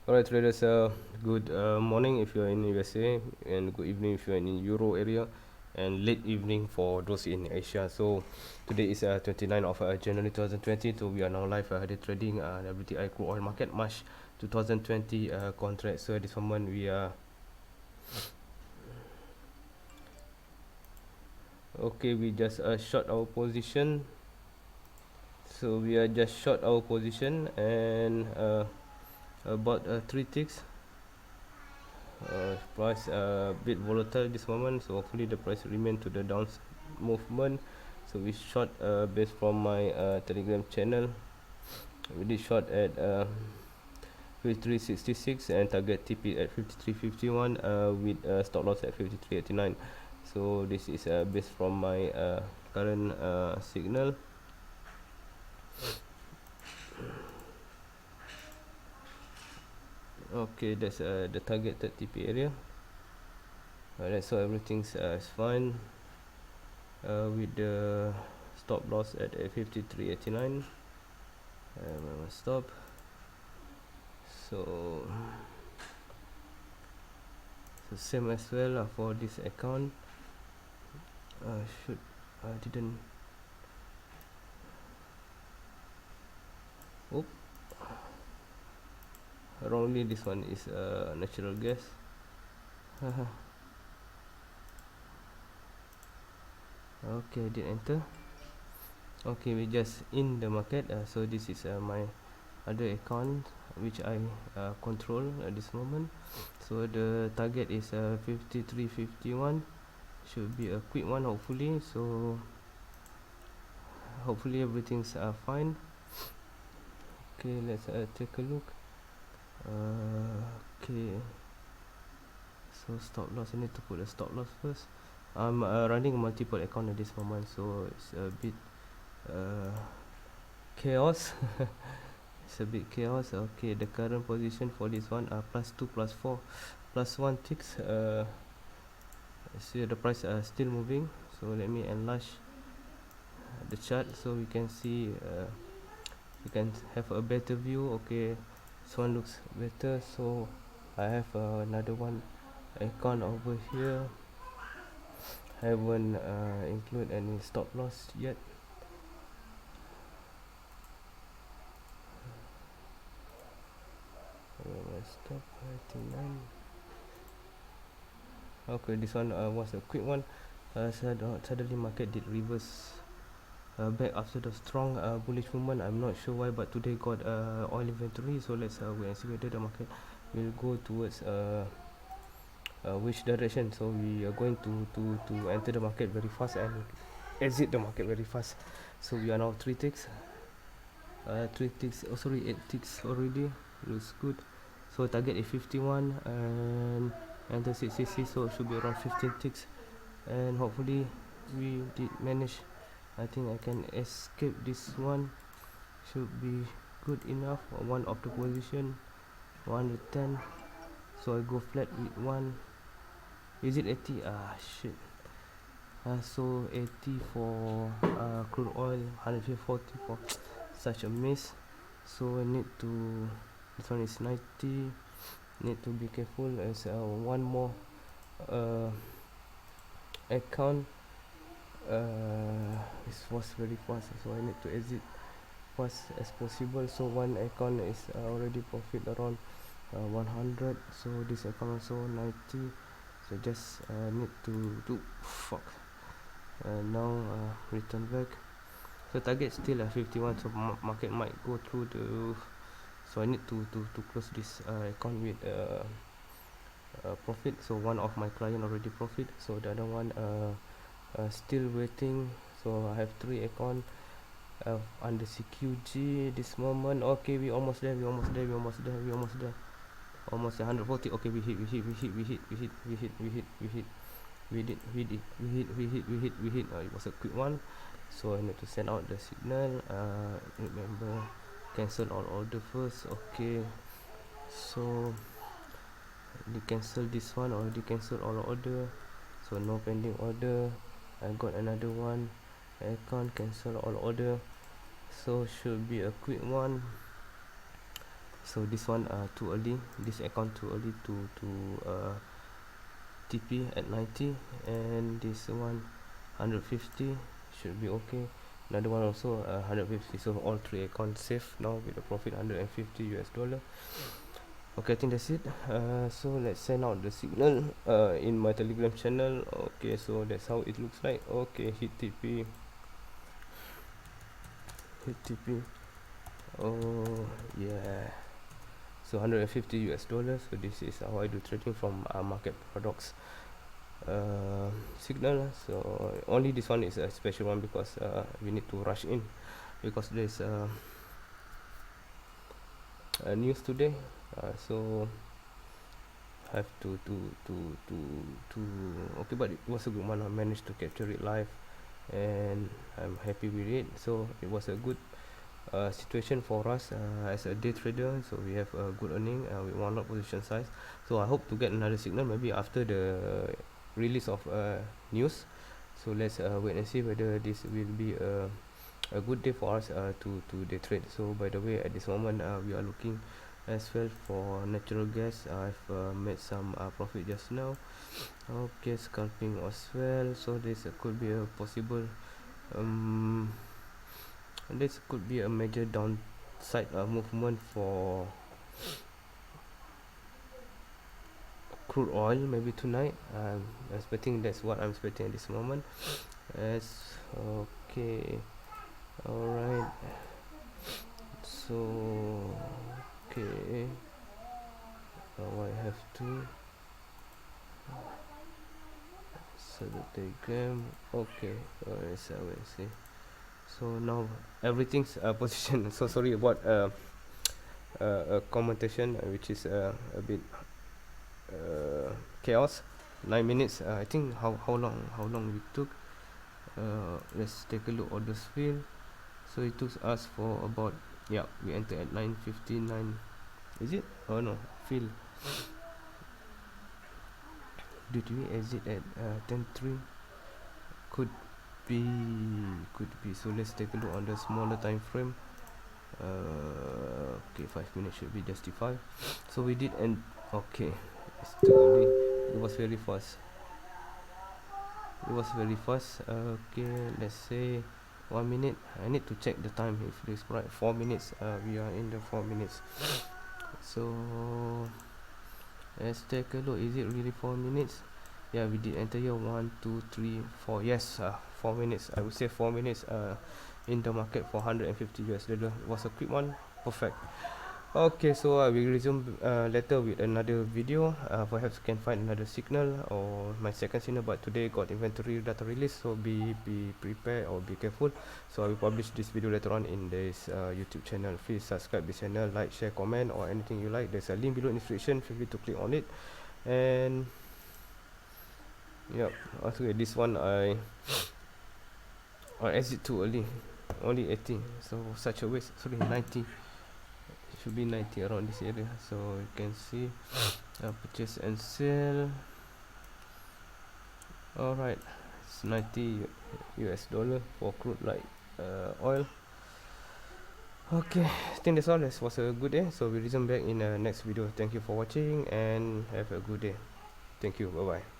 Alright traders, good morning if you're in USA, and good evening if you're in Euro area, and late evening for those in Asia. So today is 29th of January 2020. So we are now live the trading WTI crude oil market March 2020 contract. So at this moment we are okay. We just short our position. So we are just short our position, and about 3 ticks. Price a bit volatile this moment, so hopefully the price remain to the down movement. So we short based from my Telegram channel. We did short at 53.66 and target TP at 53.51 with stop loss at 53.89. So this is based from my current signal. Okay, that's the targeted TP area. Alright, so everything's is fine with the stop loss at 53.89. Stop. So same as well for this account. Should I didn't. Oh, wrongly. This one is natural gas. Okay, I did enter. Okay, we just in the market. So this is my other account which I control at this moment. So the target is 53.51. Should be a quick one, hopefully. So hopefully everything's fine. Okay, let's take a look. Okay, so stop loss, I need to put a stop loss first. I'm running multiple account at this moment, so it's a bit chaos. It's a bit chaos. Okay, the current position for this one are +2 +4 +1 ticks. See the price are still moving, so let me enlarge the chart so we can see you can have a better view. Okay, this one looks better. So I have another one account over here. Haven't include any stop loss yet. Stop 99. Okay, this one was a quick one. Suddenly market did reverse back after the strong bullish movement. I'm not sure why, but today got oil inventory. So let's wait and see whether the market will go towards which direction. So we are going to enter the market very fast and exit the market very fast. So we are now 3 ticks. 3 ticks. Oh, sorry, 8 ticks already. Looks good. So target is 51 and enter 666. So it should be around 15 ticks. And hopefully we did manage. I think I can escape this one. Should be good enough. One of the position 110. So I go flat with one. Is it 80? Shit. So 80 for crude oil, 140 for such a miss. So I need to, this one is 90. Need to be careful as one more account. This was very fast, so I need to exit fast as possible. So one account is already profit around 100. So this account also 90. So just need to do now return back. So target still 51. So market might go through the. So I need to close this account with profit. So one of my client already profit. So the other one still waiting. So I have 3 account under CQG this moment. Okay, we almost there. Almost 140. Okay, we hit. It was a quick one. So I need to send out the signal. Remember, cancel all order first. Okay, so you cancel this one, already cancel all order. So no pending order. I got another one. I can't cancel all order. So should be a quick one. So this one too early, this account too early to TP at 90, and this one 150 should be okay. Another one also 150. So all three accounts safe now with a profit $150. Okay, I think that's it. So let's send out the signal in my Telegram channel. Okay, so that's how it looks like. Okay, hit TP, hit TP. Oh yeah, so $150. So this is how I do trading from market products signal. So only this one is a special one because we need to rush in because there's news today. So have to okay, but it was a good one. I managed to capture it live and I'm happy with it. So it was a good situation for us as a day trader. So we have a good earning with one lot position size. So I hope to get another signal maybe after the release of news. So let's wait and see whether this will be a good day for us to day trade. So by the way, at this moment we are looking as well for natural gas. I've made some profit just now. Okay, scalping as well. So this could be a possible this could be a major downside movement for crude oil maybe tonight. I'm expecting, that's what I'm expecting at this moment. As okay, all right. So okay, I have to set the diagram. Okay, let's see. So now everything's position. So sorry about commentation which is a bit chaos. 9 minutes. I think how long we took. Let's take a look at the field. So it took us for about, yeah, we entered at 9:59. Is it? Oh no, field. Did we exit at 10:03? Could be. So let's take a look on the smaller time frame. Okay, 5 minutes should be justified. So we did, and okay, it's too early. It was very fast. Okay, let's say 1 minute. I need to check the time if it's right. 4 minutes. We are in the 4 minutes. So let's take a look. Is it really 4 minutes? Yeah, we did enter here 1 2 3 4. Yes, 4 minutes. I would say 4 minutes in the market for $150. Was a quick one. Perfect. Okay, so I will resume later with another video. Perhaps can find another signal or my second signal, but today got inventory data release, so be prepared or be careful. So I will publish this video later on in this YouTube channel. Please subscribe this channel, like, share, comment, or anything you like. There's a link below in the description. Feel free to click on it. And yep, okay, this one I exit too early, only 80, so such a waste. Sorry, 90. Should be 90 around this area. So you can see purchase and sell. Alright, it's $90 for crude like oil. Okay, I think that's all. This was a good day, so we resume back in the next video. Thank you for watching and have a good day. Thank you. Bye bye.